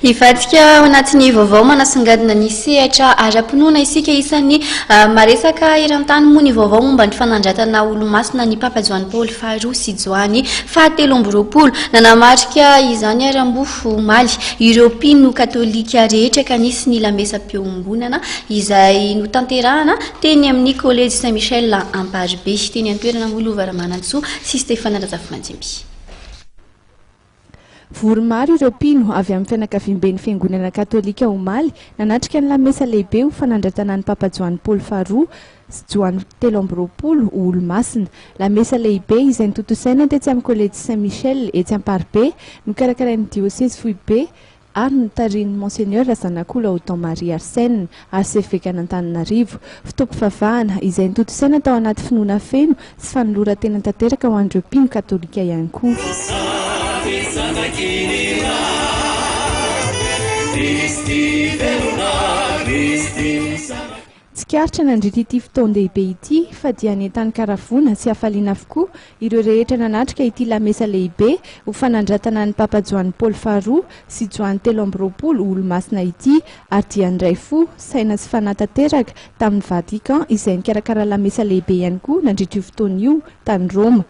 Hivatsika ao anatin'ny vaovao manasongadina ny sehatra ara-pinoana isika isan'ny maresaka eran-tany moa ny vaovao momba ny fanandratana olo-masina ny Papa Joany Paoly faharoa sy Joany fahatelo amby roapolo nanamarika izany arambofo maly ireo mpino katolika rehetra ka nisy ny lamesa-peombonana izay notanterahana teny amin'ny collège Saint-Michel Amparibe teny antoerana Molovaramanasoa sy Stefana Razafimanjimby. Voromaro ireo mpino avy amin'ny fianakaviam-ben'ny fiangonana katolika omaly nanatrika ny lamesa lehibe ho fanandratana ny Papa Joany Paoly faharoa sy Joany telo amby roapolo olo-masina. Lamesa lehibe izay notontosaina tetsy amin'ny collège Saint-Michel etsy Amparibe nokarakarain'ny diocèse Foibe ary notarian'ny Monseigneur Razanak'olo Auton Marie Arsène arcevêque-n'Antananarivo. Fotoam-pivavahana izay notontosaina tao anaty finoana feno sy fanoloran-tena tanteraka ho an'ireo mpino katolika ihany koa. Tsikaritra nandritra ity fotoan-dehibe ity fa dia nentan'ny karavona sy hafaliana avokoa ireo rehetra nanatrika ity lamesa lehibe ho fanandratana ny Papa Joany Paoly faharoa sy Joany telo amby roapolo olo-masina ity ary dia ndray fo saina sy fanatanteraka tamin'ny Vatican izay nikarakara lamesa lehibe ihany koa nandritra io fotoana io tany Roma.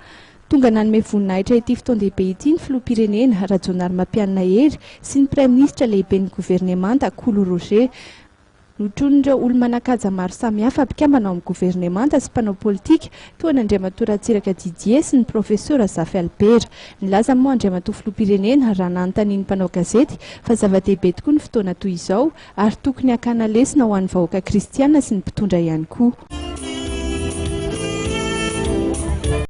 Tonga nanome voninahitra ity fotoan-dehibe ity ny filoham-pirenena Rajonary Mampianina Hery sy ny praiminisitra lehibe ny governemanta Kolo Roger. Notron'ireo olo-manakaja maro samihafa mpikambana ao amin'ny governemanta sy mpanao politika toa ny Andriamatoa Ratsiraka Didier sy ny profesora Zafy Albert. Nilaza moa Andriamatoa filoham-pirenena raha nanontanian'ny mpanao gazety fa zava-dehibe tokoa ny fotoana toy izao ary tokony hakana lesona ho an'ny vahoaka kristiana sy ny mpitondra ihany koa.